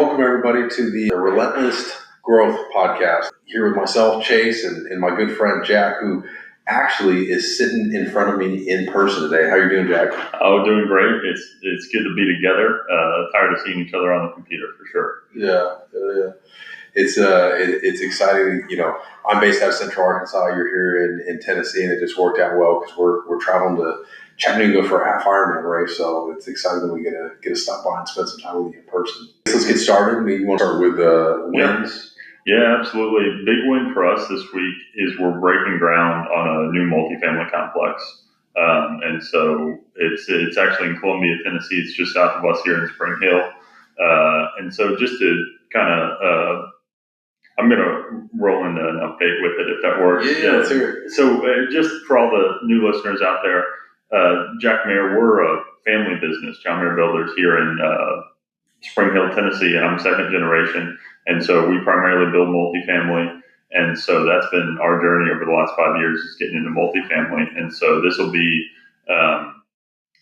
welcome everybody to the Relentless Growth Podcast. Here with myself, Chase, and my good friend Jack, who actually is sitting in front of me in person today. How you doing, Jack? Oh, doing great. It's good to be together. Tired of seeing each other on the computer for sure. Yeah. It's exciting. You know, I'm based out of Central Arkansas. You're here in Tennessee, and it just worked out well because we're traveling to Chattanooga for a half Ironman race. So it's exciting that we get to stop by and spend some time with you in person. Let's get started. You want to start with wins? Yeah, absolutely. Big win for us this week is we're breaking ground on a new multifamily complex. And so it's actually in Columbia, Tennessee. It's just south of us here in Spring Hill. And so just to kind of, I'm going to roll into an update with it if that works. Yeah, let's hear it. So just for all the new listeners out there, Jack Maher, we're a family business, John Maher Builders here in Spring Hill, Tennessee, and I'm second generation. And so we primarily build multifamily. And so that's been our journey over the last 5 years is getting into multifamily. And so this will be,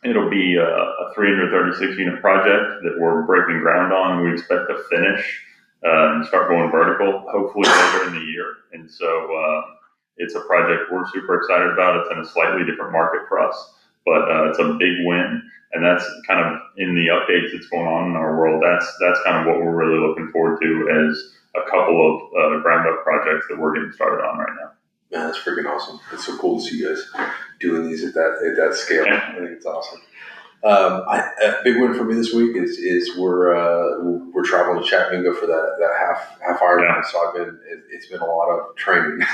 it'll be a 336 unit project that we're breaking ground on. We expect to finish and start going vertical, hopefully later in the year. And so it's a project we're super excited about. It's in a slightly different market for us, but it's a big win. And that's kind of in the updates that's going on in our world. That's kind of what we're really looking forward to as a couple of ground up projects that we're getting started on right now. Man, that's freaking awesome. It's so cool to see you guys doing these at that scale. Yeah. I think it's awesome. A big win for me this week is we're traveling to Chattanooga for that half Ironman. Yeah. So it's been a lot of training.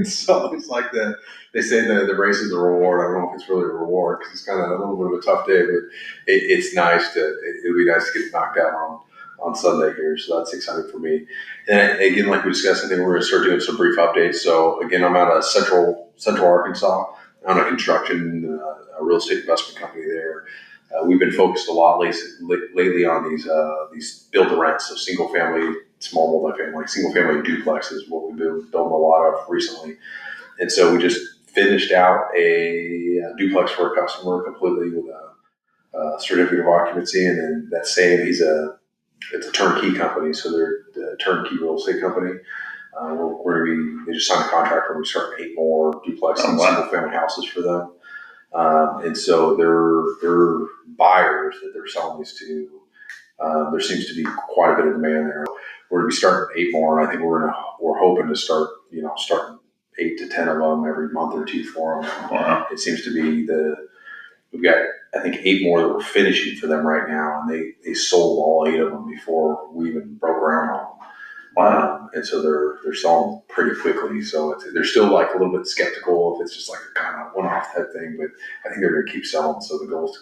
So it's like they say the race is a reward. I don't know if it's really a reward because it's kind of a little bit of a tough day, but it's nice it'll be nice to get knocked out on Sunday here. So that's exciting for me. And again, like we discussed, I think we're going to start doing some brief updates. So again, I'm out of Central Arkansas. I'm a construction, a real estate investment company there. We've been focused a lot lately on these build-to-rent, so single-family, small multifamily, single-family duplexes, what we've been building a lot of recently. And so we just finished out a duplex for a customer completely with a certificate of occupancy, and then that same, it's a turnkey company, so they're a turnkey real estate company. They just signed a contract where we start 8 more duplex and single-family houses for them. And so they're buyers that they're selling these to. There seems to be quite a bit of demand there. We're going to be starting 8 more, and I think we're hoping to starting 8 to 10 of them every month or two for them. Wow. It seems to be we've got I think 8 more that we're finishing for them right now, and they sold all 8 of them before we even broke ground on them. Wow. And so they're selling pretty quickly. So they're still like a little bit skeptical if it's just like a kind of one-off type thing, but I think they're going to keep selling. So the goal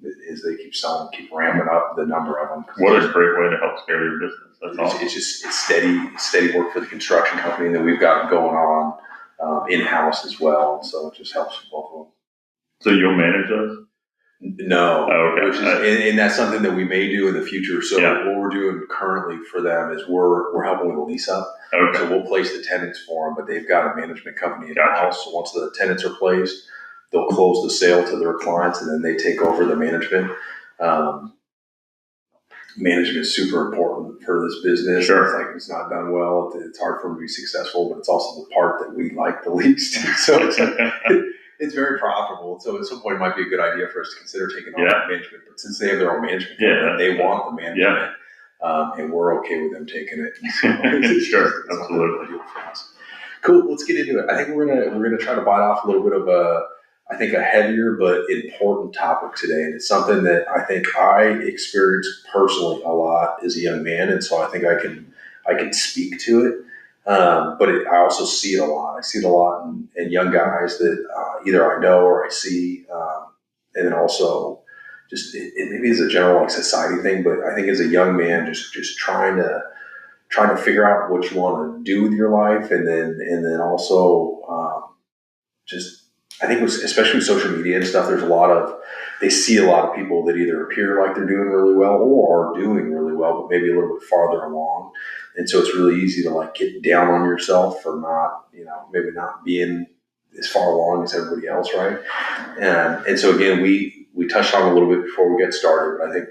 is they keep selling, keep ramping up the number of them. What a great way to help scale your business. That's awesome. It's steady work for the construction company that we've got going on in-house as well. So it just helps both of them. So you'll manage those? No, oh, okay. And that's something that we may do in the future. So what we're doing currently for them is we're helping with a lease up. Okay. So we'll place the tenants for them, but they've got a management company in Gotcha. house. So once the tenants are placed, they'll close the sale to their clients, and then they take over the management. Management is super important for this business. Sure. It's like it's not done well. It's hard for them to be successful, but it's also the part that we like the least. So it's very profitable. So at some point, it might be a good idea for us to consider taking on management. But since they have their own management company, they want the management, and we're okay with them taking it. So sure, absolutely. Cool. Let's get into it. I think we're gonna try to bite off a little bit of a heavier but important topic today, and it's something that I think I experienced personally a lot as a young man, and so I think I can speak to it. But I also see it a lot. I see it a lot in young guys that either I know or I see, and then also just it maybe is a general like society thing. But I think as a young man, just trying to figure out what you want to do with your life, and then also I think especially with social media and stuff, they see a lot of people that either appear like they're doing really well or are doing really well, but maybe a little bit farther along. And so it's really easy to like get down on yourself for not, maybe not being as far along as everybody else, right? And so again, we touched on a little bit before we get started, but I think,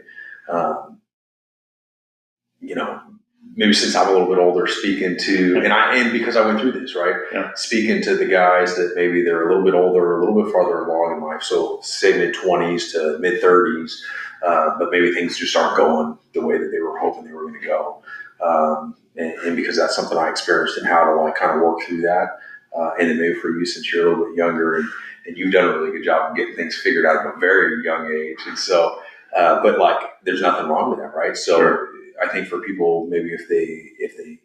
maybe since I'm a little bit older, speaking to, and because I went through this, right? Yeah. Speaking to the guys that maybe they're a little bit older, a little bit farther along in life. So say mid-20s to mid-30s, but maybe things just aren't going the way that they were hoping they were going to go. And because that's something I experienced and how to kind of work through that. And then maybe for you, since you're a little bit younger and you've done a really good job of getting things figured out at a very young age. And so, but there's nothing wrong with that, right? So sure. I think for people, maybe if they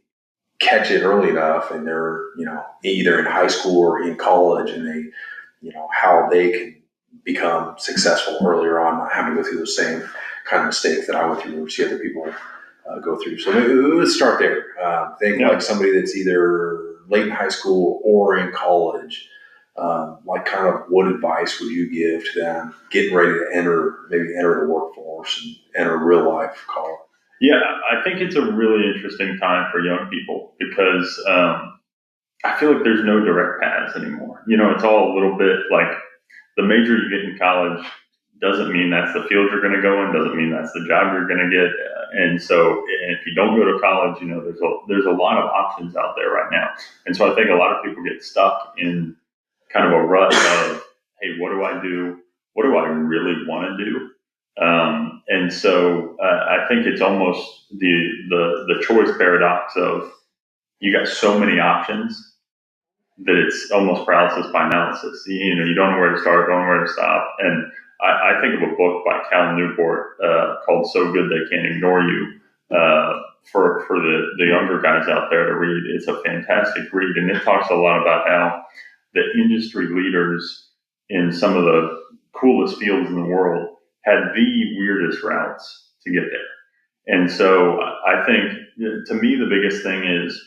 catch it early enough and they're, either in high school or in college and they, how they can become successful earlier on, not having to go through those same kind of mistakes that I went through or see other people go through. So let's start there. Think like somebody that's either late in high school or in college, kind of what advice would you give to them getting ready to enter the workforce and enter real life college? Yeah, I think it's a really interesting time for young people because I feel like there's no direct paths anymore. It's all a little bit like the major you get in college doesn't mean that's the field you're going to go in, doesn't mean that's the job you're going to get. And so if you don't go to college, there's a lot of options out there right now. And so I think a lot of people get stuck in kind of a rut of, hey, what do I do? What do I really want to do? And so I think it's almost the choice paradox of you got so many options that it's almost paralysis by analysis. You don't know where to start, don't know where to stop. And I think of a book by Calhoun called "So Good They Can't Ignore You" for the younger guys out there to read. It's a fantastic read, and it talks a lot about how the industry leaders in some of the coolest fields in the world had the weirdest routes to get there. And so I think, to me, the biggest thing is,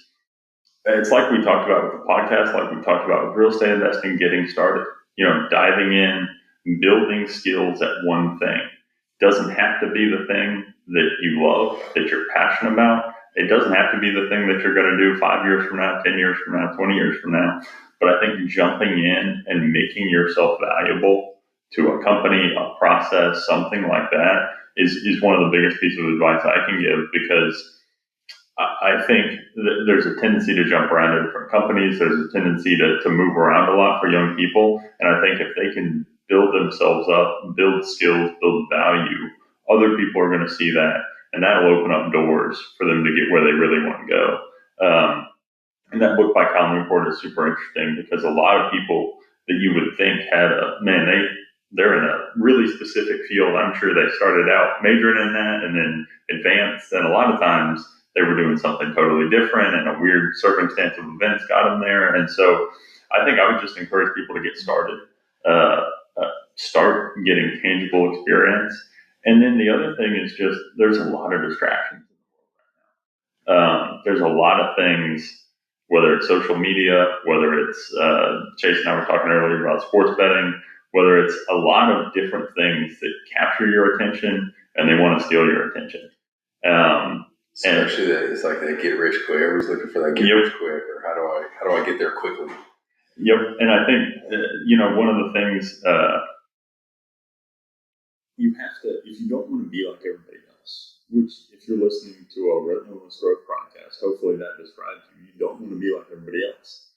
it's like we talked about with the podcast, like we talked about with real estate investing, getting started, diving in, building skills at one thing. Doesn't have to be the thing that you love, that you're passionate about. It doesn't have to be the thing that you're going to do 5 years from now, 10 years from now, 20 years from now. But I think jumping in and making yourself valuable to a company, a process, something like that is one of the biggest pieces of advice I can give, because I think that there's a tendency to jump around to different companies. There's a tendency to move around a lot for young people. And I think if they can build themselves up, build skills, build value, other people are going to see that. And that'll open up doors for them to get where they really want to go. And that book by Calhoun is super interesting, because a lot of people that you would think had they're in a really specific field. I'm sure they started out majoring in that and then advanced. And a lot of times they were doing something totally different, and a weird circumstance of events got them there. And so I think I would just encourage people to get started, start getting tangible experience. And then the other thing is just, there's a lot of distractions. There's a lot of things, whether it's social media, whether it's Chase and I were talking earlier about sports betting, whether it's a lot of different things that capture your attention and they want to steal your attention. Especially that it's like that get rich quick. Everybody's looking for that get rich quick, or how do I get there quickly? Yep. And I think one of the things you have to, if you don't want to be like everybody else, which if you're listening to a Relentless Growth Podcast, hopefully that describes you. You don't want to be like everybody else.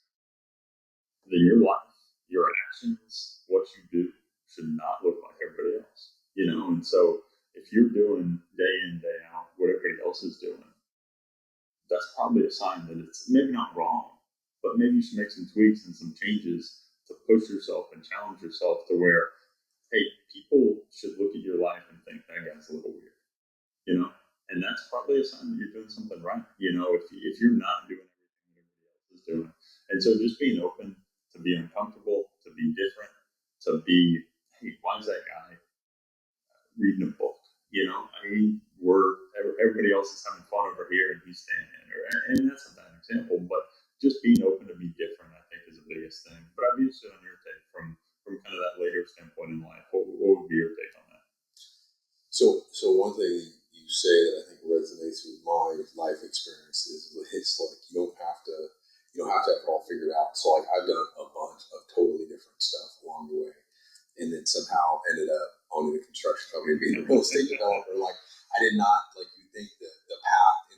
Then your life, your actions, what you do should not look like everybody else. And so if you're doing day in, day out what everybody else is doing, that's probably a sign that it's maybe not wrong, but maybe you should make some tweaks and some changes to push yourself and challenge yourself to where, hey, people should look at your life and think that guy's a little weird, and that's probably a sign that you're doing something right. If you're not doing everything that everybody else is doing. And so just being open to be uncomfortable, to be different, to be, hey, why is that guy reading a book? Everybody else is having fun over here and he's standing there. And that's a bad example, but just being open to be different, I think, is the biggest thing. But I'd be interested on your take from kind of that later standpoint in life. What would be your take on that? So one thing you say that I think resonates with my life experience is it's like you don't have to have it all figured out. So I've done a bunch of totally different stuff along the way, and then somehow ended up owning a construction company, being a real estate developer. I did not, like you think, the path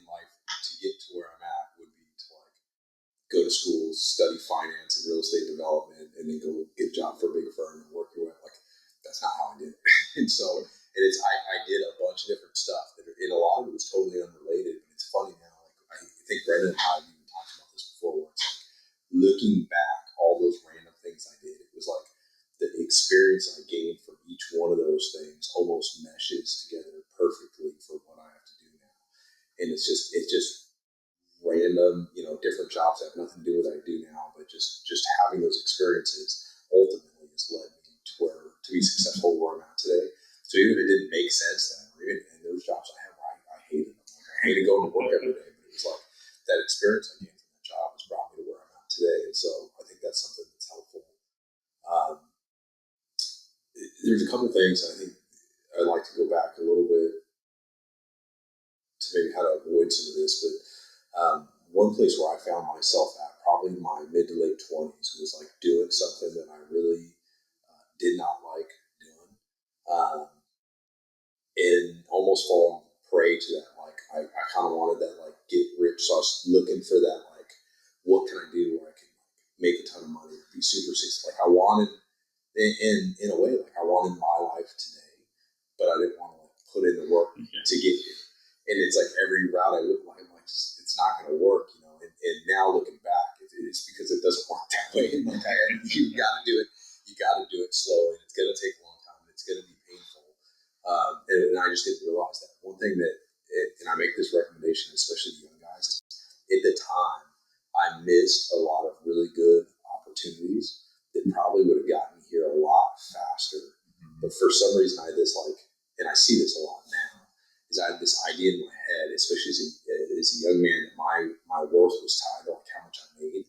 to school, study finance and real estate development, and then go get a job for a big firm and work your way. Like, that's not how I did it. And so, I did a bunch of different stuff and a lot of it was totally unrelated. But it's funny now. Like, I think Brendan and I have even talked about this before. Where it's like, looking back, all those random things I did, it was like the experience I gained from each one of those things almost meshes together perfectly for what I have to do now. And it's just random, different jobs that have nothing to do with what I do now, but just having those experiences ultimately has led me to be successful where I'm at today. So even if it didn't make sense then, or even in those jobs I had where I hated them, like I hated going to work every day, but it was like that experience I gained from that job has brought me to where I'm at today. And so I think that's something that's helpful. There's a couple things I think I'd like to go back a little bit to maybe how to avoid some of this, but one place where I found myself at probably in my mid to late 20s was like doing something that I really did not like doing, and almost falling prey to that. Like I kind of wanted that like get rich, so I was looking for that like what can I do where I can like make a ton of money, be super successful. Like I wanted, in a way, like I wanted my life today, but I didn't want to like put in the work to get here. And it's like every route I look like, I'm like, it's not going to work, And now looking back, it's because it doesn't work that way. Like you got to do it. You got to do it slowly. It's going to take a long time. And it's going to be painful. And I just didn't realize that. One thing and I make this recommendation, especially to young guys, at the time, I missed a lot of really good opportunities that probably would have gotten me here a lot faster. But for some reason, I had this and I see this a lot now, is I had this idea in my head, especially as a young man, that my worth was tied to like how much I made.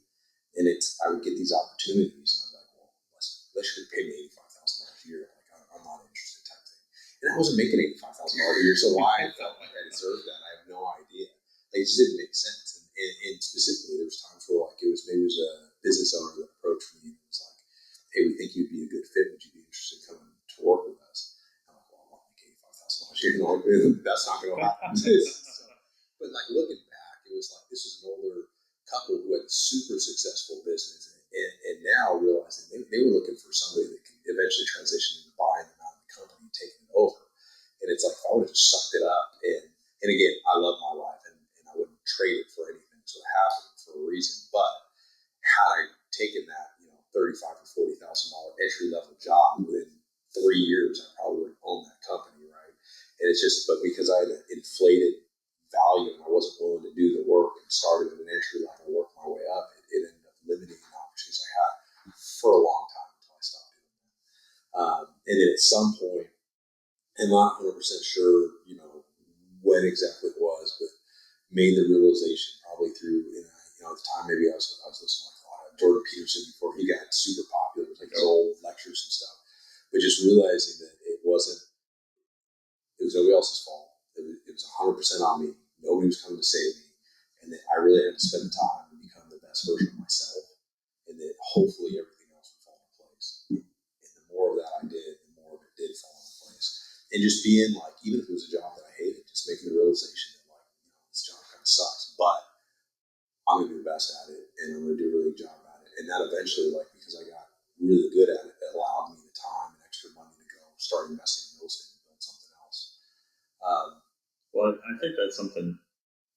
And I would get these opportunities, and I'm like, well, let's pay me $85,000 a year. Like I'm not interested, type thing. And I wasn't making $85,000 a year, so why I felt like I deserved that, I have no idea. Like, it just didn't make sense. And specifically, there was times where like maybe it was a business owner that approached me and was like, hey, we think you'd be a good fit. Would you be interested in coming to work with us? I'm like, well, I want like $85,000 a year. That's not going to happen. But like looking back, it was like this was an older couple who had a super successful business, and now realizing they were looking for somebody that could eventually transition into buying them out of the company and taking it over. And it's like, if I would have just sucked it up, and again, I love my life, and I wouldn't trade it for anything. So it happened for a reason. But had I taken that, $35,000 or $40,000 entry level job within 3 years, I probably would have owned that company, right? And it's just, but because I had an inflated value and I wasn't willing to do the work and started at an entry level and worked my way up, it ended up limiting the opportunities I had for a long time until I stopped doing that. And then at some point, I'm not 100% sure, when exactly it was, but made the realization probably through, at the time maybe I was listening to a lot of Jordan Peterson before he got super popular, like his old lectures and stuff, but just realizing that it was nobody else's fault. It was 100% on me. Nobody was coming to save me, and that I really had to spend the time to become the best version of myself, and that hopefully everything else would fall into place. And the more of that I did, the more of it did fall into place. And just being like, even if it was a job that I hated, just making the realization that like, this job kind of sucks, but I'm gonna be the best at it, and I'm gonna do a really good job at it. And that eventually, like, because I got really good at it, it allowed me the time and extra money to go start investing in real estate and build something else. Well, I think that's something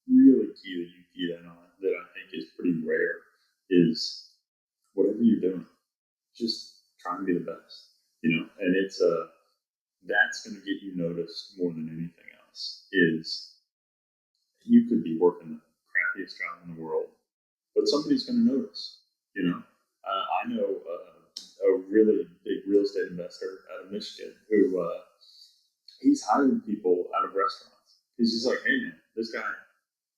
really key that you keyed in on that I think is pretty rare is whatever you're doing, just try and be the best, and it's that's going to get you noticed more than anything else. Is you could be working the crappiest job in the world, but somebody's going to notice, I know a really big real estate investor out of Michigan who he's hiring people out of restaurants. He's just like, hey man, this guy,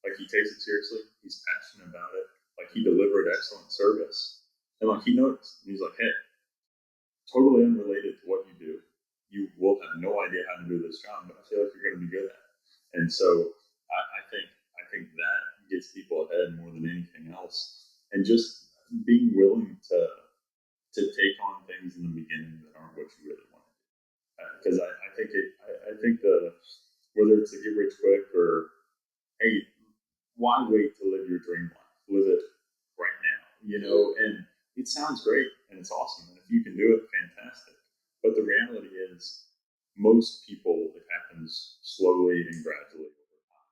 like, he takes it seriously. He's passionate about it. Like, he delivered excellent service. And, like, he noticed. And he's like, hey, totally unrelated to what you do. You will have no idea how to do this job, but I feel like you're going to be good at it. And so I think that gets people ahead more than anything else. And just being willing to take on things in the beginning that aren't what you really want to do. Because I think whether it's a get rich quick or, hey, why wait to live your dream life? Live it right now. and it sounds great and it's awesome. And if you can do it, fantastic. But the reality is, most people, it happens slowly and gradually over time.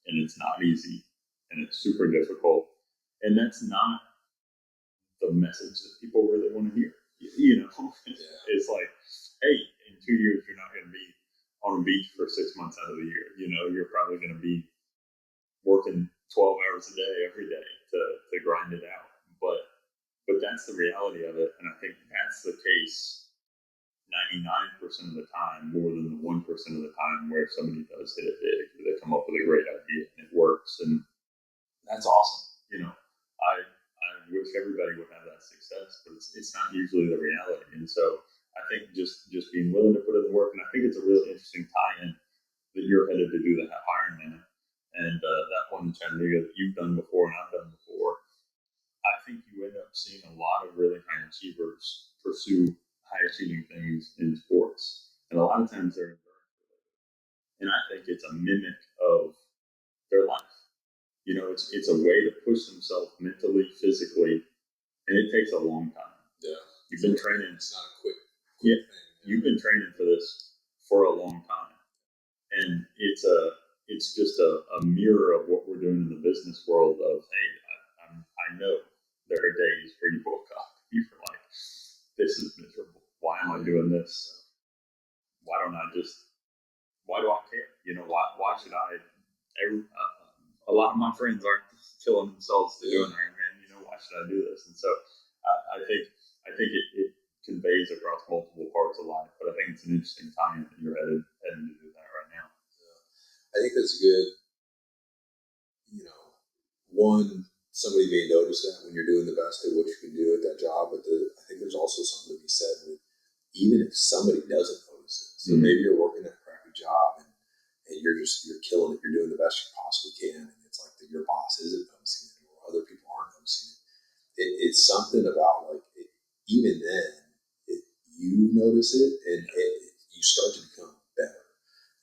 And it's not easy and it's super difficult. And that's not the message that people really want to hear. It's like, hey, in 2 years, you're not going to be on a beach for 6 months out of the year. You're probably going to be working 12 hours a day every day to grind it out. But that's the reality of it. And I think that's the case 99% of the time, more than the 1% of the time where somebody does hit it big, they come up with a great idea and it works. And that's awesome. I wish everybody would have that success, but it's not usually the reality. And so I think just being willing to put in the work, and I think it's a really interesting tie-in that you're headed to do the Ironman, and that one in Chattanooga that you've done before and I've done before. I think you end up seeing a lot of really high achievers pursue high achieving things in sports, and a lot of times they're endurance related. And I think it's a mimic of their life. It's a way to push themselves mentally, physically, and it takes a long time. Yeah, you've been training. It's not a quick thing. You've been training for this for a long time, and it's just a mirror of what we're doing in the business world. Of I know there are days where you woke up, you were like, this is miserable. Why am I doing this? Why do I care? Why should I? A lot of my friends aren't killing themselves to do an Ironman. Why should I do this? And so I think it conveys across multiple parts of life, but I think it's an interesting time that you're headed to do that right now. I think that's good. One, somebody may notice that when you're doing the best at what you can do at that job, but I think there's also something to be said with even if somebody doesn't notice it. So maybe you're working that crappy job and you're killing it. You're doing the best you possibly can, and it's like your boss isn't noticing it, or other people aren't noticing it. It's something about even then, you notice it, and you start to become better.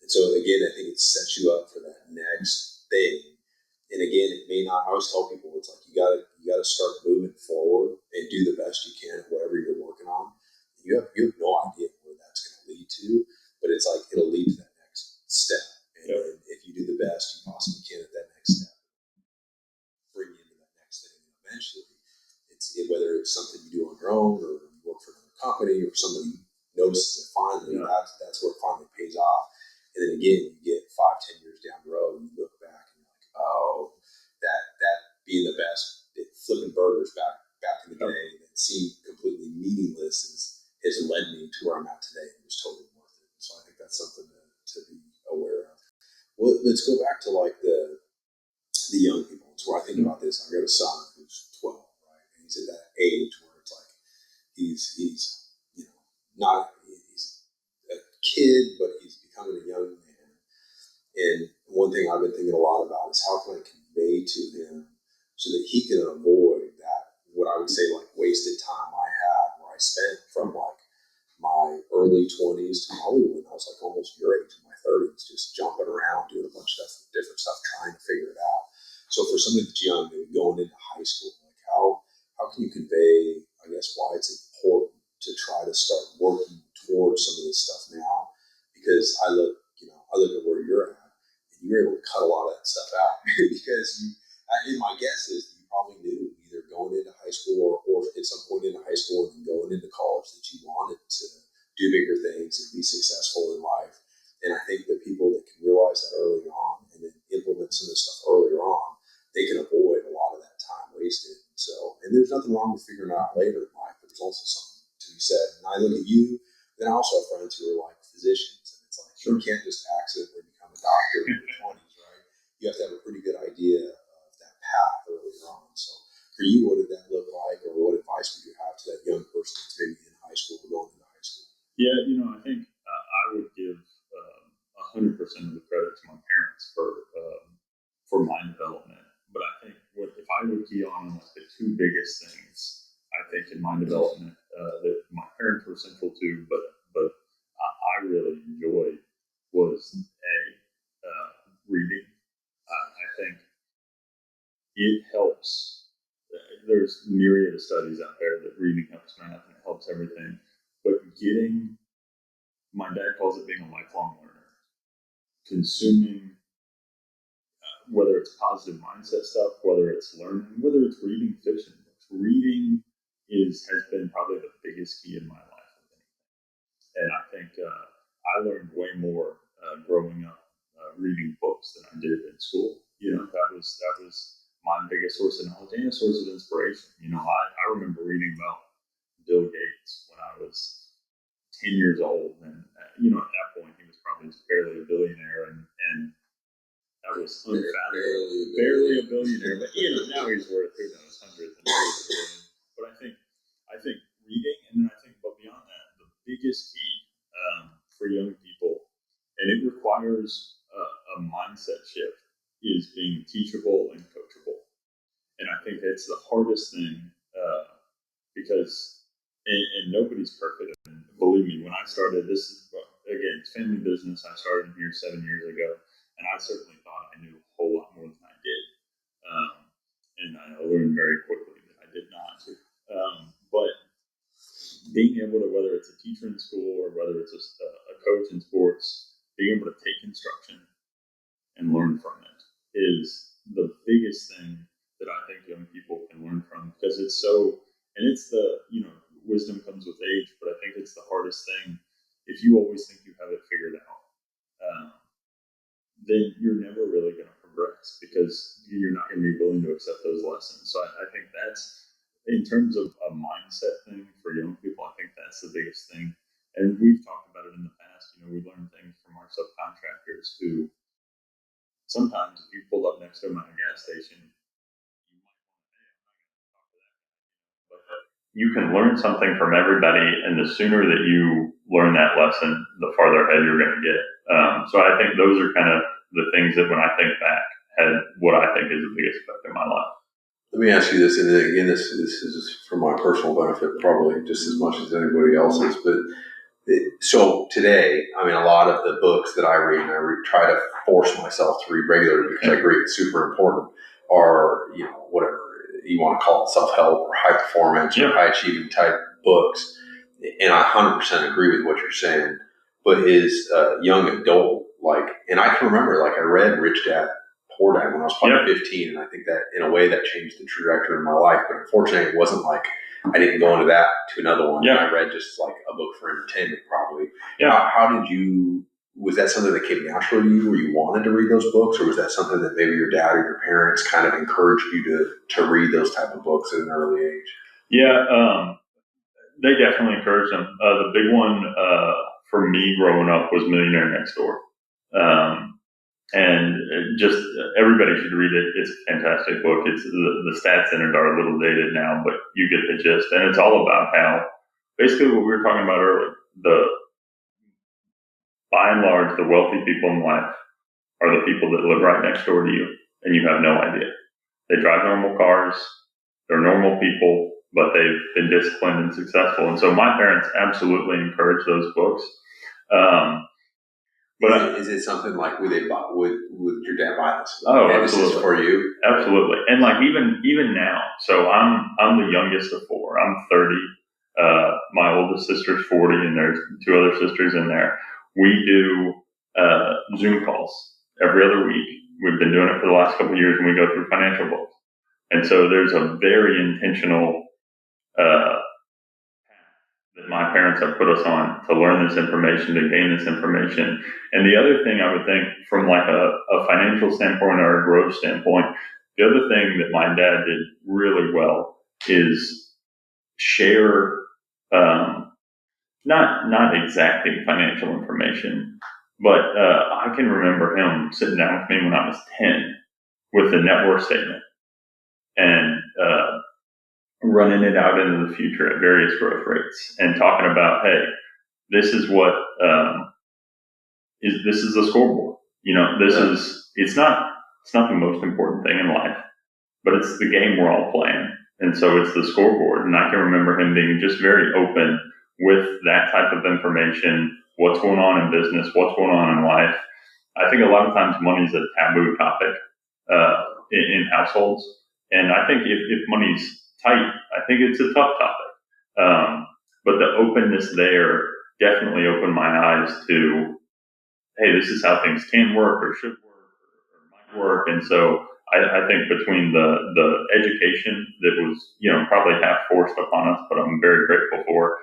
And so again, I think it sets you up for that next thing. And again, it may not. I always tell people it's like you gotta start moving forward and do the best you can at whatever you're working on. You have no idea where that's going to lead to, but it's like it'll lead to that next step. And if you do the best you possibly can at that next step, bring you into that next thing. And eventually, whether it's something you do on your own or you work for another company or somebody notices it finally, that's where it finally pays off. And then again, you get 5-10 years down the road and you look back and you're like, oh, that being the best, flipping burgers back in the day that seemed completely meaningless has led me to where I'm at today, and it was totally worth it. So I think that's something to be aware of. Well, let's go back to the young people. It's where I think about this. I've got a son who's 12, right? And he's at that age where it's like he's a kid, but he's becoming a young man. And one thing I've been thinking a lot about is how can I convey to him so that he can avoid that, what I would say wasted time I had, where I spent from my early 20s to probably when I was almost your age, in my 30s, just jumping around, doing a bunch of different stuff, trying to figure it out. So for somebody that's young, maybe going into high school, how can you convey, I guess, why it's important to try to start working towards some of this stuff now? Because I look at where you're at, and you're able to cut a lot of that stuff out because my guess is you probably knew either going into high school or at some point into high school and then going into college that you wanted to do bigger things and be successful in life. And I think that people that can realize that early on and then implement some of this stuff earlier on, they can avoid a lot of that time wasted. And there's nothing wrong with figuring it out later in life, but there's also something to be said. And I look at you, then I also have friends who are physicians, and it's you can't just accidentally become a doctor in your 20s, right? You have to have a pretty good idea of that path earlier on. So for you, what did that look like, or what advice would you have to that young person that's maybe in high school or going into high school? Yeah, I think I would give 100% of the credit to my parents for my development. But I think if I would key on the two biggest things, I think in my development that my parents were central to, but I really enjoyed was reading. I think it helps. there's myriad of studies out there that reading helps math and it helps everything. But my dad calls it being a lifelong learner, consuming, whether it's positive mindset stuff, whether it's learning, whether it's reading fiction books. Reading has been probably the biggest key in my life. And I think I learned way more growing up reading books than I did in school. That was my biggest source of knowledge and a source of inspiration. I remember reading about Bill Gates when I was 10 years old, and at that point he was probably barely a billionaire, and that was unfathomable. Barely a billionaire, but now he's worth who knows hundreds and hundreds of billions. But I think reading, and then I think, but beyond that, the biggest key for young people, and it requires a mindset shift, is being teachable and coachable. And I think it's the hardest thing because, and nobody's perfect. And believe me, when I started, it's family business. I started here 7 years ago, and I certainly thought I knew a whole lot more than I did. And I learned very quickly that I did not. But being able to, whether it's a teacher in school or whether it's a coach in sports, being able to take instruction and learn from it is the biggest thing that I think young people can learn from, because it's so, and it's wisdom comes with age, but I think it's the hardest thing. If you always think you have it figured out, then you're never really going to progress because you're not going to be willing to accept those lessons. So I think that's, in terms of a mindset thing for young people, I think that's the biggest thing. And we've talked about it in the past. We learned things from our subcontractors who sometimes if you pulled up next to them at a gas station, you might want to, hey, I'm not going to talk to that guy. But you can learn something from everybody, and the sooner that you learn that lesson, the farther ahead you're going to get. So I think those are kind of the things that when I think back had what I think is the biggest effect in my life. Let me ask you this, and again, this is for my personal benefit, probably just as much as anybody else's. But so today, a lot of the books that I read, and I try to force myself to read regularly because I agree it's super important, are whatever you want to call it, self-help or high performance or high achieving type books. And I 100% agree with what you're saying. But is young adult and I can remember I read Rich Dad Poor Dad when I was probably 15, and I think that in a way that changed the trajectory of my life. But unfortunately, it wasn't I didn't go into that to another one. I read just a book for entertainment, probably. How did you? Was that something that came naturally to you, where you wanted to read those books, or was that something that maybe your dad or your parents kind of encouraged you to read those type of books at an early age? Yeah, they definitely encouraged them. The big one for me growing up was Millionaire Next Door. And just everybody should read it. It's a fantastic book. It's the stats in it are a little dated now, but you get the gist. And it's all about how, basically what we were talking about earlier, by and large, the wealthy people in life are the people that live right next door to you, and you have no idea. They drive normal cars. They're normal people, but they've been disciplined and successful. And so my parents absolutely encourage those books. But is it something would your dad buy this? Oh, and absolutely. This is for you? Absolutely. And even now, so I'm the youngest of four. I'm 30. My oldest sister's 40, and there's two other sisters in there. We do Zoom calls every other week. We've been doing it for the last couple of years, and we go through financial books. And so there's a very intentional path that my parents have put us on to learn this information, to gain this information. And the other thing I would think from a financial standpoint or a growth standpoint, the other thing that my dad did really well is share, not exactly financial information, but I can remember him sitting down with me when I was 10 with the net worth statement and running it out into the future at various growth rates and talking about, hey, this is what this is the scoreboard. It's not the most important thing in life, but it's the game we're all playing. And so it's the scoreboard. And I can remember him being just very open with that type of information, what's going on in business, what's going on in life. I think a lot of times money's a taboo topic in households. And I think if money's tight. I think it's a tough topic. But the openness there definitely opened my eyes to, hey, this is how things can work or should work or might work. And so I think between the education that was, probably half forced upon us, but I'm very grateful for,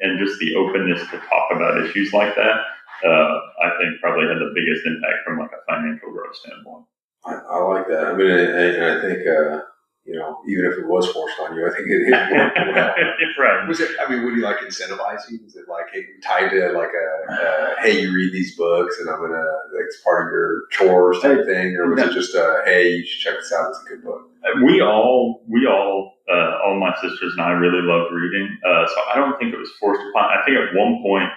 and just the openness to talk about issues like that, I think probably had the biggest impact from like a financial growth standpoint. I like that. I mean, and I think, even if it was forced on you, I think it worked well. Right. Was it, I mean, would you like incentivize you? Was it like, hey, tied to like hey, you read these books and I'm going to, it's part of your chores type thing? Or was it just hey, you should check this out, it's a good book? We all, all my sisters and I really loved reading. So I don't think it was forced upon. I think at one point,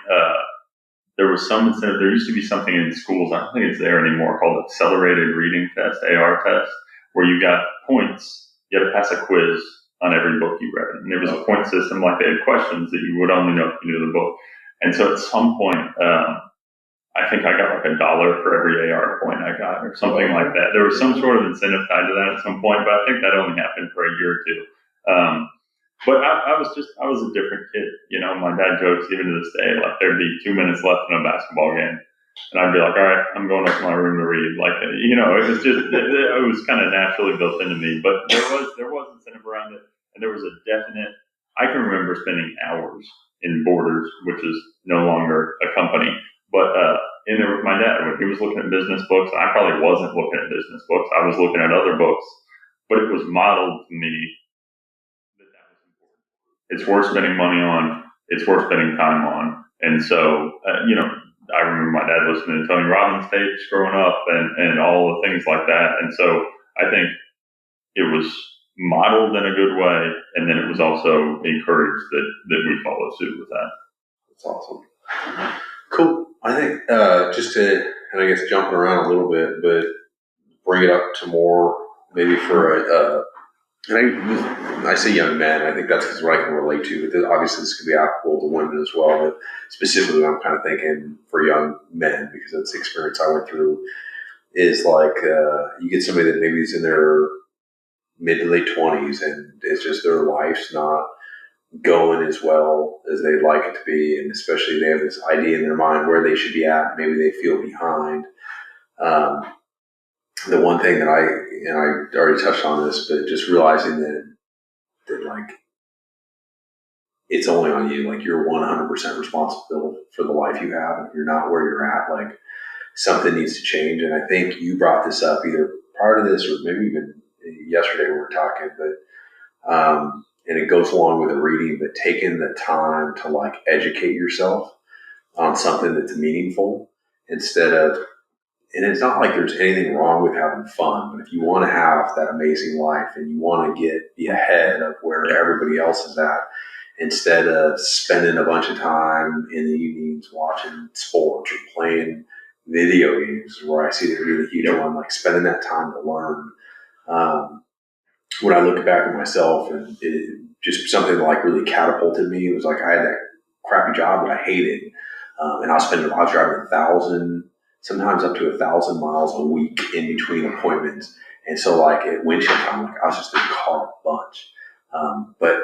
there was some incentive. There used to be something in schools, I don't think it's there anymore, called Accelerated Reading Test, AR test, where you got points. You had to pass a quiz on every book you read. And there was a point system, like they had questions that you would only know if you knew the book. And so at some point, I think I got like $1 for every AR point I got or something like that. There was some sort of incentive tied to that at some point, but I think that only happened for a year or two. But I was a different kid. My dad jokes even to this day, like there'd be 2 minutes left in a basketball game. And I'd be like, all right, I'm going up to my room to read. Like, it was just, it was kind of naturally built into me, but there was incentive around it. And there was a definite, I can remember spending hours in Borders, which is no longer a company, but, in there with my dad, when he was looking at business books, I probably wasn't looking at business books. I was looking at other books, but it was modeled to me that was important. It's worth spending money on. It's worth spending time on. And so, I remember my dad listening to Tony Robbins tapes growing up and all the things like that. And so I think it was modeled in a good way. And then it was also encouraged that we follow suit with that. That's awesome. Cool. I think just to, and I guess jumping around a little bit, but bring it up to more maybe for and I say young men. I think that's because what I can relate to. But obviously, this could be applicable to women as well. But specifically, I'm kind of thinking for young men because that's the experience I went through. Is like you get somebody that maybe is in their mid to late 20s, and it's just their life's not going as well as they'd like it to be, and especially they have this idea in their mind where they should be at. Maybe they feel behind. The one thing that I already touched on this, but just realizing that like it's only on you. Like you're 100% responsible for the life you have, and if you're not where you're at, like something needs to change. And I think you brought this up either prior to this or maybe even yesterday when we were talking, but and it goes along with the reading, but taking the time to like educate yourself on something that's meaningful instead of, and it's not like there's anything wrong with having fun, but if you want to have that amazing life and you want to be ahead of where everybody else is at, instead of spending a bunch of time in the evenings watching sports or playing video games, where I see the really huge one, like spending that time to learn. When I look back at myself, and it just something that like really catapulted me, it was like I had that crappy job that I hated, and I was driving 1,000, sometimes up to 1,000 miles a week in between appointments. And so like at windshield time, like I was just in the car a bunch. But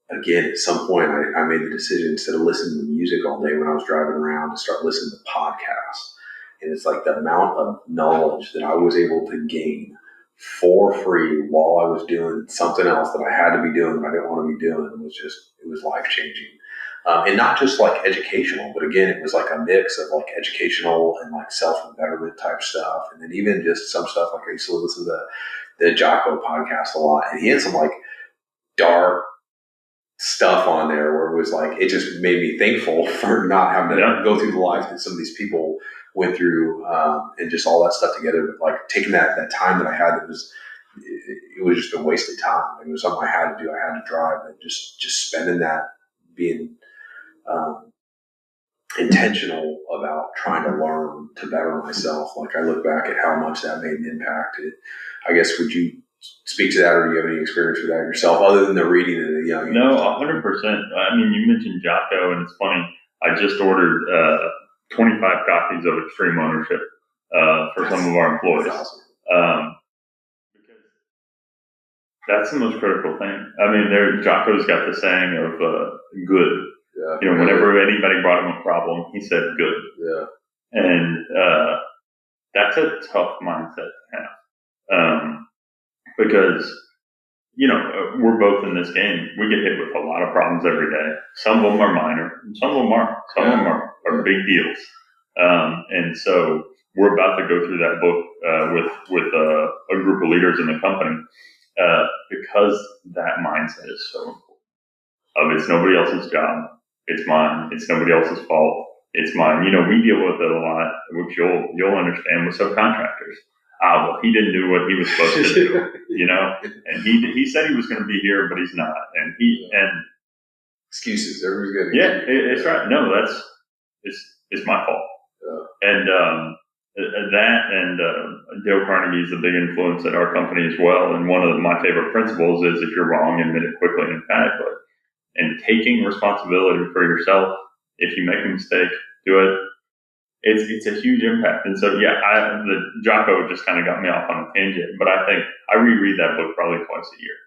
again, at some point I made the decision, instead of listening to music all day when I was driving around, to start listening to podcasts. And it's like the amount of knowledge that I was able to gain for free while I was doing something else that I had to be doing that I didn't want to be doing it was life changing. And not just like educational, but again, it was like a mix of like educational and like self-betterment type stuff. And then even just some stuff, like I used to listen to the Jocko podcast a lot, and he had some like dark stuff on there where it was like, it just made me thankful for not having to go through the life that some of these people went through, and just all that stuff together. But like taking that time that I had, it was just a wasted time. It was something I had to do. I had to drive, and just spending that, being intentional about trying to learn to better myself. Like I look back at how much that made an impact. I guess, would you speak to that, or do you have any experience with that yourself, other than the reading and the young? No, 100%. I mean, you mentioned Jocko, and it's funny. I just ordered 25 copies of Extreme Ownership for some of our employees. That's awesome. That's the most critical thing. I mean, Jocko's got the saying of good. Yeah. You know, whenever anybody brought him a problem, he said good. Yeah. And that's a tough mindset to have. Because, you know, we're both in this game. We get hit with a lot of problems every day. Some of them are minor, some of them aren't. Some of them are big deals. And so we're about to go through that book with a group of leaders in the company because that mindset is so important. It's nobody else's job. It's mine. It's nobody else's fault. It's mine. You know, we deal with it a lot, which you'll understand with subcontractors. Well, he didn't do what he was supposed to do, you know, and he said he was going to be here, but he's not. And excuses. Everybody's got it's right. No, it's my fault. Yeah. And Dale Carnegie is a big influence at our company as well. And one of my favorite principles is if you're wrong, admit it quickly and emphatically. And taking responsibility for yourself. If you make a mistake, do it. It's a huge impact. And so, the Jocko just kind of got me off on a tangent, but I think I reread that book probably twice a year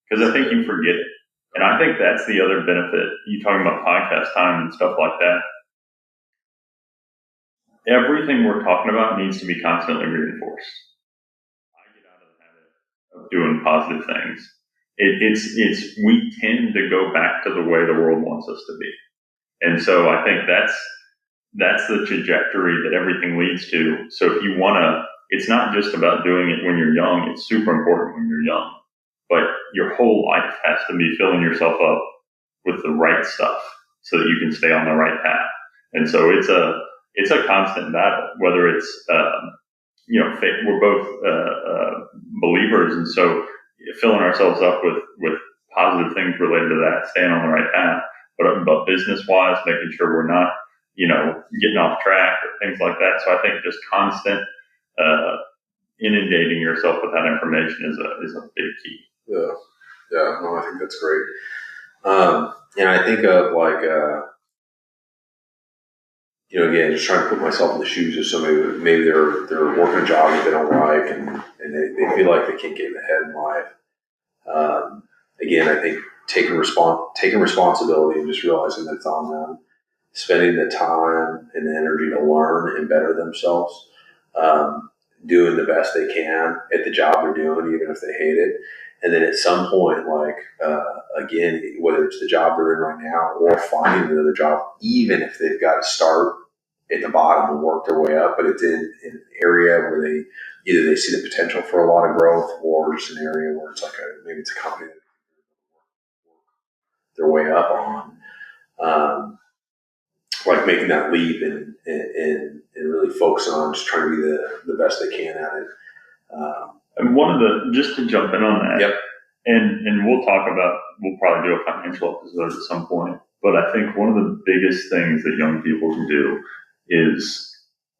because I think you forget it. And I think that's the other benefit. You talking about podcast time and stuff like that. Everything we're talking about needs to be constantly reinforced. I get out of the habit of doing positive things. We tend to go back to the way the world wants us to be. And so I think that's the trajectory that everything leads to. So if you want to, it's not just about doing it when you're young. It's super important when you're young, but your whole life has to be filling yourself up with the right stuff so that you can stay on the right path. And so it's a constant battle, whether it's, we're both believers. And so filling ourselves up with positive things related to that, staying on the right path, but business wise, making sure we're not, getting off track or things like that. So I think just constant inundating yourself with that information is a big key. Yeah. Yeah. No, I think that's great. And I think of again, just trying to put myself in the shoes of somebody maybe they're working a job that they don't like and they feel like they can't get ahead in life. Again, I think taking responsibility and just realizing that it's on them. Spending the time and the energy to learn and better themselves, doing the best they can at the job they're doing, even if they hate it. And then at some point, again, whether it's the job they're in right now or finding another job, even if they've got to start at the bottom and work their way up, but it's in an area where they see the potential for a lot of growth or just an area where it's maybe it's a company that their way up on. Making that leap and really focusing on just trying to be the best they can at it. And just to jump in on that, yep. And we'll probably do a financial episode at some point, but I think one of the biggest things that young people can do is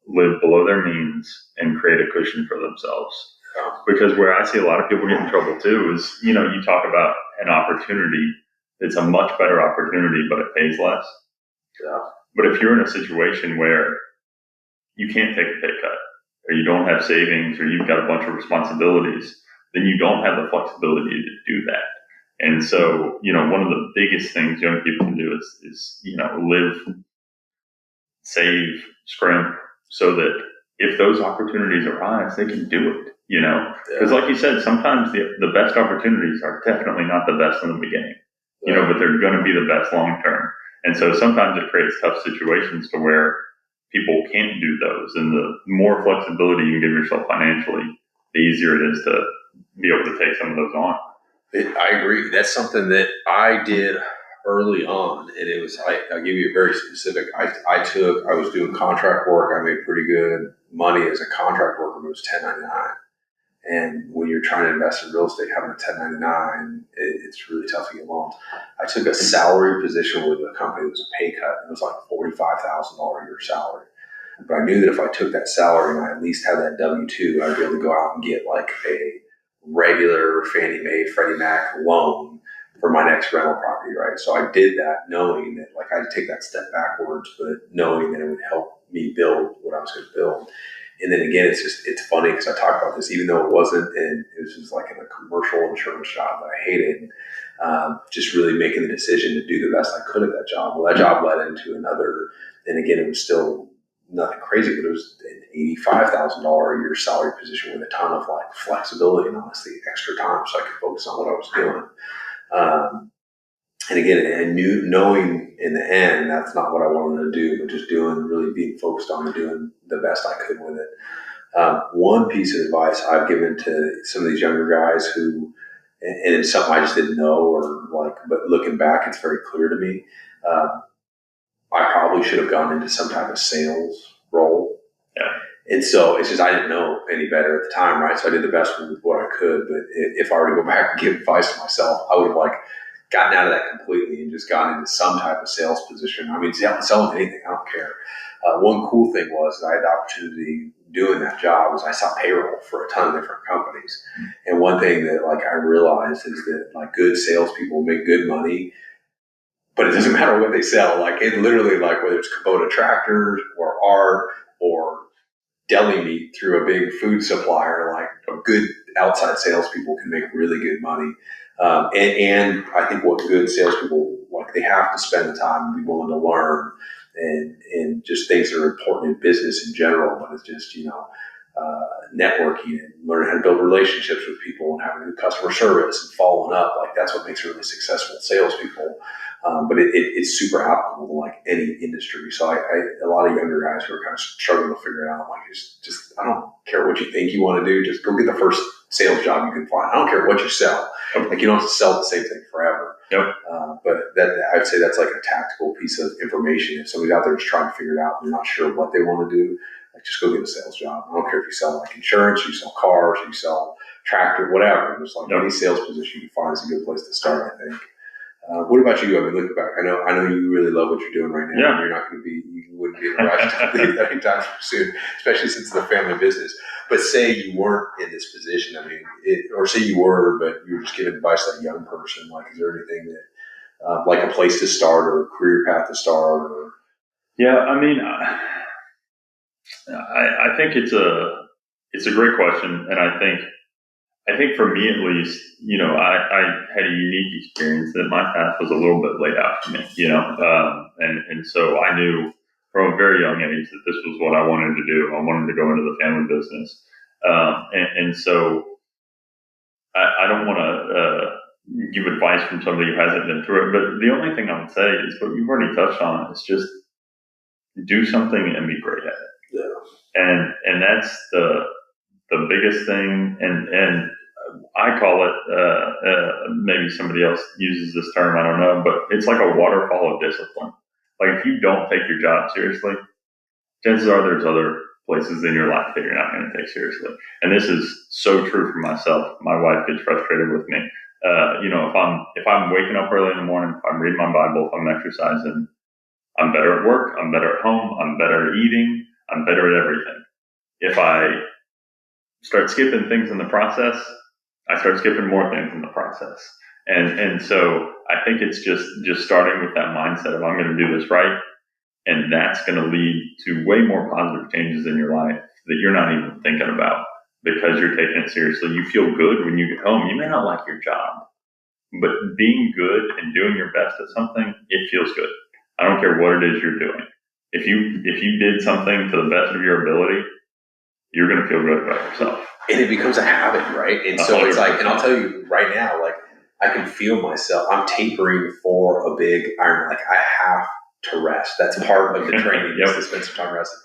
live below their means and create a cushion for themselves. Yeah. Because where I see a lot of people get in trouble too is, you talk about an opportunity. It's a much better opportunity, but it pays less. Yeah. But if you're in a situation where you can't take a pay cut, or you don't have savings, or you've got a bunch of responsibilities, then you don't have the flexibility to do that. And so, one of the biggest things young people can do is live, save, scrimp, so that if those opportunities arise, they can do it, Because like you said, sometimes the best opportunities are definitely not the best in the beginning, but they're going to be the best long term. And so sometimes it creates tough situations to where people can't do those. And the more flexibility you can give yourself financially, the easier it is to be able to take some of those on. I agree. That's something that I did early on. And it was, I'll give you a very specific, I was doing contract work. I made pretty good money as a contract worker, but it was 1099. And when you're trying to invest in real estate, having a 1099, it's really tough to get loans. I took a salary position with a company that was a pay cut. It was like $45,000 a year salary. But I knew that if I took that salary and I at least had that W-2, I'd be able to go out and get like a regular Fannie Mae, Freddie Mac loan for my next rental property, right? So I did that knowing that I had to take that step backwards, but knowing that it would help me build what I was going to build. And then again, it's funny because I talk about this, even though it wasn't, and it was just like in a commercial insurance job that I hated. Just really making the decision to do the best I could at that job. Well, that job led into another, and again, it was still nothing crazy, but it was an $85,000 a year salary position with a ton of like flexibility and honestly extra time so I could focus on what I was doing. And again, I knowing in the end, that's not what I wanted to do, but just really being focused on doing the best I could with it. One piece of advice I've given to some of these younger guys who, and it's something I just didn't know or like, but looking back, it's very clear to me. I probably should have gone into some type of sales role. Yeah. And so it's just, I didn't know any better at the time, right? So I did the best with what I could. But if I were to go back and give advice to myself, I would have like gotten out of that completely and just gotten into some type of sales position. I mean, selling anything, I don't care. One cool thing was I had the opportunity doing that job was I saw payroll for a ton of different companies. And one thing that like I realized is that like good salespeople make good money, but it doesn't matter what they sell. Like it literally, like whether it's Kubota tractors or art or deli meat through a big food supplier, like a good outside salespeople can make really good money. And I think what good salespeople, like they have to spend the time and be willing to learn and just things that are important in business in general, but it's just, networking and learning how to build relationships with people and having good customer service and following up. Like that's what makes really successful salespeople. But it's super applicable to like any industry. So a lot of younger guys who are kind of struggling to figure it out, like just I don't care what you think you want to do, just go get the first sales job you can find. I don't care what you sell. Like you don't have to sell the same thing forever. Yep. But I'd say that's like a tactical piece of information. If somebody's out there just trying to figure it out and they're not sure what they want to do, like just go get a sales job. I don't care if you sell like insurance, you sell cars, you sell tractor, whatever. Just like any sales position you find is a good place to start, I think. What about you? I mean, looking back, I know you really love what you're doing right now. Yeah. You're not going to you wouldn't be in a rush to leave that anytime soon, especially since it's a family business. But say you weren't in this position, I mean, or say you were, but you were just giving advice to a young person. Like, is there anything that, like a place to start or a career path to start? Or Yeah, I mean, I think it's a great question, and I think for me at least, I had a unique experience that my path was a little bit laid out for me, and so I knew from a very young age that this was what I wanted to do. I wanted to go into the family business, and so I don't want to give advice from somebody who hasn't been through it, but the only thing I would say is what you've already touched on is just do something and be great at it. Yeah. And that's the biggest thing, and I call it, maybe somebody else uses this term, I don't know, but it's like a waterfall of discipline. Like if you don't take your job seriously, chances are there's other places in your life that you're not going to take seriously. And this is so true for myself. My wife gets frustrated with me. If I'm waking up early in the morning, if I'm reading my Bible, if I'm exercising, I'm better at work, I'm better at home, I'm better at eating, I'm better at everything. If I start skipping things in the process, I start skipping more things in the process. And so I think it's just starting with that mindset of I'm going to do this right. And that's going to lead to way more positive changes in your life that you're not even thinking about because you're taking it seriously. You feel good when you get home. You may not like your job, but being good and doing your best at something, it feels good. I don't care what it is you're doing. If you did something to the best of your ability, you're going to feel good about yourself. And it becomes a habit, right? And so it's like, and I'll tell you right now, like I can feel myself, I'm tapering for a big Ironman. Like I have to rest. That's part of the training is to spend some time resting.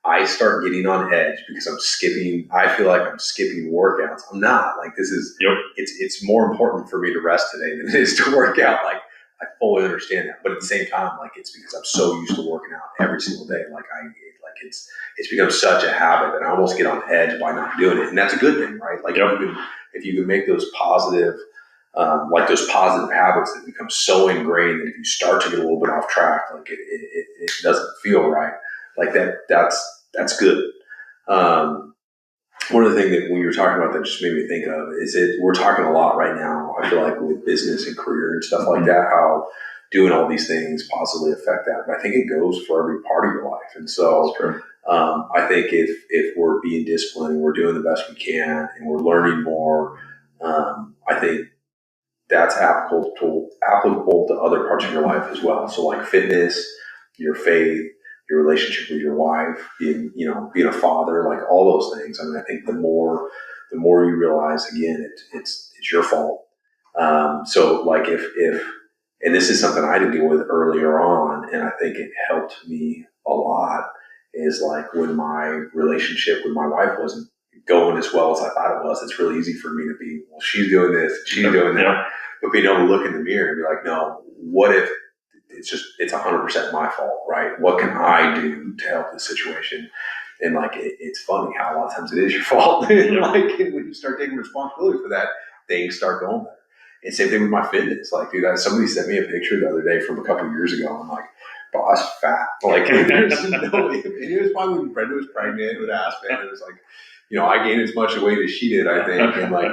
I start getting on edge because I'm skipping. I feel like I'm skipping workouts. I'm not. Like this is, it's more important for me to rest today than it is to work out. Like I fully understand that. But at the same time, like it's because I'm so used to working out every single day. Like it's become such a habit that I almost get on edge by not doing it. And that's a good thing, right? Like if you can make those positive, those positive habits that become so ingrained that if you start to get a little bit off track, like it doesn't feel right. Like that's good. One of the things that when you were talking about that just made me think of is we're talking a lot right now, I feel like with business and career and stuff like that, how doing all these things positively affect that. But I think it goes for every part of your life. And so I think if we're being disciplined, we're doing the best we can, and we're learning more, I think that's applicable to other parts of your life as well. So like fitness, your faith, your relationship with your wife, being a father, like all those things. I mean, I think the more you realize, again, it's your fault. So like if and this is something I didn't deal with earlier on, and I think it helped me a lot, is like when my relationship with my wife wasn't going as well as I thought it was, it's really easy for me to be, well, she's doing this, she's doing that. But being able to look in the mirror and be like, no, what if it's 100% my fault, right? What can I do to help this situation? And like, it's funny how a lot of times it is your fault. And like, when you start taking responsibility for that, things start going better. And same thing with my fitness. Like, dude, somebody sent me a picture the other day from a couple of years ago. I'm like, bro, I was fat. Like, there's no way. And it was probably when Brenda was pregnant with Aspen. It was like, I gained as much weight as she did, I think. And like,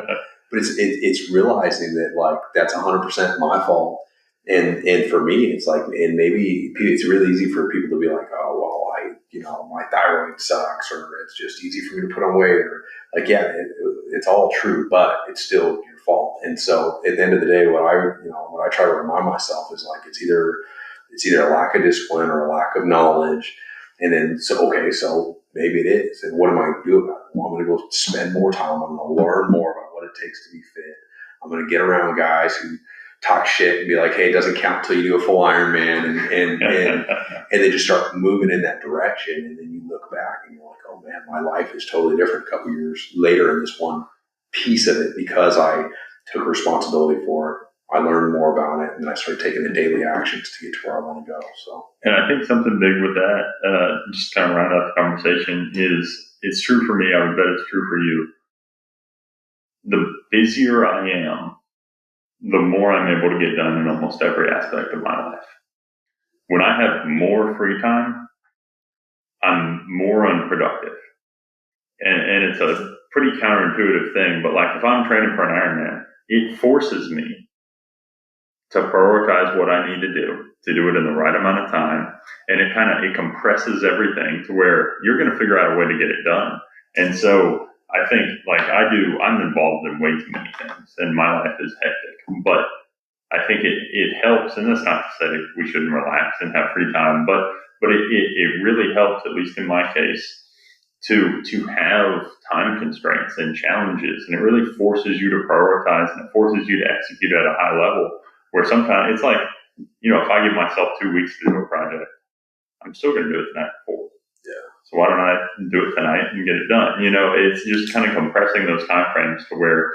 but it's realizing that like that's 100% my fault. And for me, it's like, and maybe it's really easy for people to be like, oh, well, my thyroid sucks, or it's just easy for me to put on weight, or like, yeah, it's all true, but it's still your fault. And so at the end of the day, what I try to remind myself is like, it's either a lack of discipline or a lack of knowledge. And then, so maybe it is. And what am I going to do about it? Well, I'm going to go spend more time. I'm going to learn more about what it takes to be fit. I'm going to get around guys who talk shit and be like, hey, it doesn't count until you do a full Ironman, and then just start moving in that direction. And then you look back and you're like, oh man, my life is totally different a couple years later in this one piece of it, because I took responsibility for it. I learned more about it, and then I started taking the daily actions to get to where I want to go. So, and I think something big with that, just kind of round out the conversation, is it's true for me. I would bet it's true for you. The busier I am, the more I'm able to get done in almost every aspect of my life. When I have more free time, I'm more unproductive. And it's a pretty counterintuitive thing, but like if I'm training for an Ironman, it forces me to prioritize what I need to do it in the right amount of time. And it compresses everything to where you're going to figure out a way to get it done. And so I think I'm involved in way too many things, and my life is hectic, but I think it helps. And that's not to say we shouldn't relax and have free time, but it really helps, at least in my case, to have time constraints and challenges. And it really forces you to prioritize, and it forces you to execute at a high level, where sometimes it's like, if I give myself 2 weeks to do a project, I'm still going to do it the night before. Yeah. So why don't I do it tonight and get it done? It's just kind of compressing those time frames to where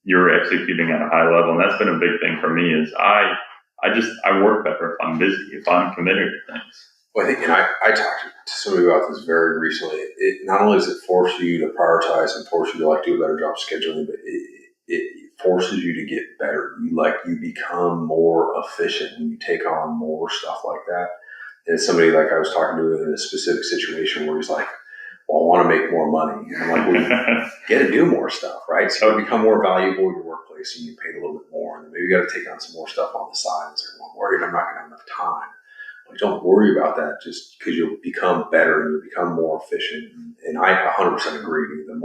you're executing at a high level. And that's been a big thing for me, is I work better if I'm busy, if I'm committed to things. Well, I think, and I talked to somebody about this very recently. It not only does it force you to prioritize and force you to do a better job scheduling, but it forces you to get better. You become more efficient when you take on more stuff like that. And it's somebody like I was talking to in a specific situation where he's like, well, I want to make more money. And I'm like, well, you got to do more stuff, right? So you become more valuable in your workplace, and you get paid a little bit more. And then maybe you got to take on some more stuff on the side. And say, well, I'm worried I'm not going to have enough time. Like, don't worry about that, just because you'll become better and you'll become more efficient. And I 100% agree. The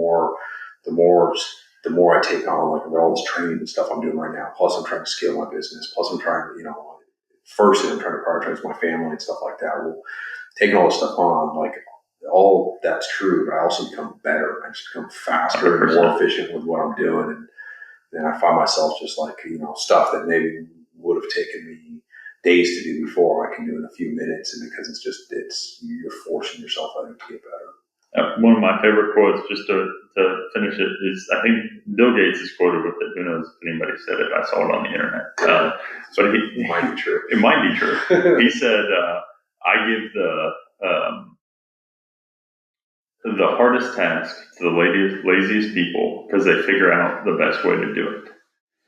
more I take on, like, all this training and stuff I'm doing right now, plus I'm trying to scale my business, plus I'm trying to, first I'm trying to prioritize my family and stuff like that. Well, taking all this stuff on, like, all that's true, but I also become better. I just become faster 100%. And more efficient with what I'm doing. And then I find myself just like, stuff that maybe would have taken me days to do before, I can do in a few minutes. And because you're forcing yourself, I think, to get better. One of my favorite quotes, just to finish it, is, I think Bill Gates is quoted with it. Who knows if anybody said it? I saw it on the internet. But it might be true. It might be true. He said, I give the hardest task to the laziest people, because they figure out the best way to do it.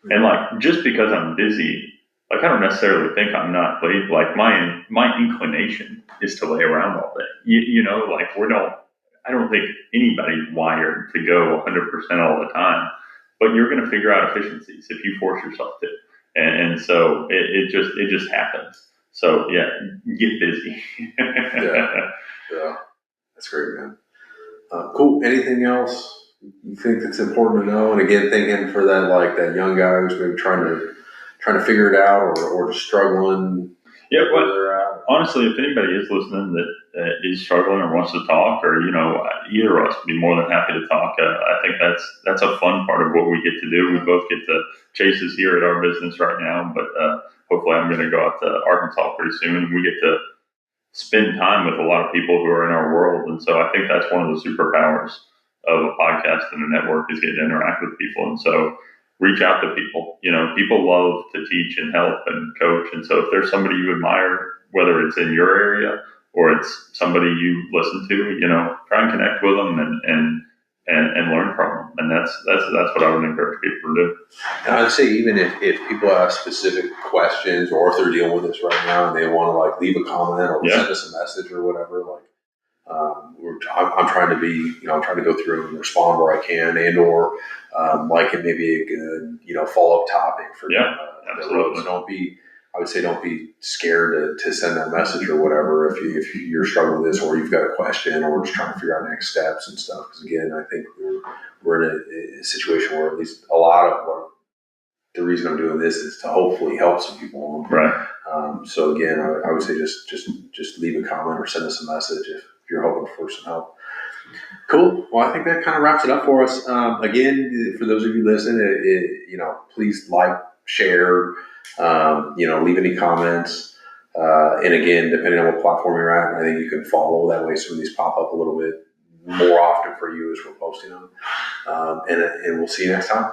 And like, just because I'm busy, like, I don't necessarily think I'm not lazy. Like, my inclination is to lay around all day. I don't think anybody's wired to go 100% all the time, but you're going to figure out efficiencies if you force yourself to. and so it just happens. So yeah, get busy. Yeah, that's great, man. Cool. Anything else you think that's important to know? And again, thinking for that young guy who's maybe trying to figure it out or just struggling. Yeah, where they're at. honestly, if anybody is listening that is struggling or wants to talk, or either of us would be more than happy to talk. I think that's a fun part of what we get to do. We both get to chase us here at our business right now, but hopefully, I'm going to go out to Arkansas pretty soon, and we get to spend time with a lot of people who are in our world. And so I think that's one of the superpowers of a podcast and a network is getting to interact with people. And so reach out to people. People love to teach and help and coach. And so if there's somebody you admire, whether it's in your area or it's somebody you listen to, try and connect with them and learn from them. And that's what I would encourage people to do. And I'd say even if people have specific questions or if they're dealing with this right now and they want to leave a comment or send us a message or whatever, I'm trying to be, I'm trying to go through and respond where I can or it may be a good, follow-up topic for the road. So I would say don't be scared to send that message or whatever if you're struggling with this or you've got a question or just trying to figure out next steps and stuff. Because again, I think we're in a situation where at least a lot of the reason I'm doing this is to hopefully help some people. Right. So again, I would say just leave a comment or send us a message if you're hoping for some help. Cool. Well, I think that kind of wraps it up for us. Again, for those of you listening, please share, leave any comments. And again, depending on what platform you're at, I think you can follow that way. Some of these pop up a little bit more often for you as we're posting them. And we'll see you next time.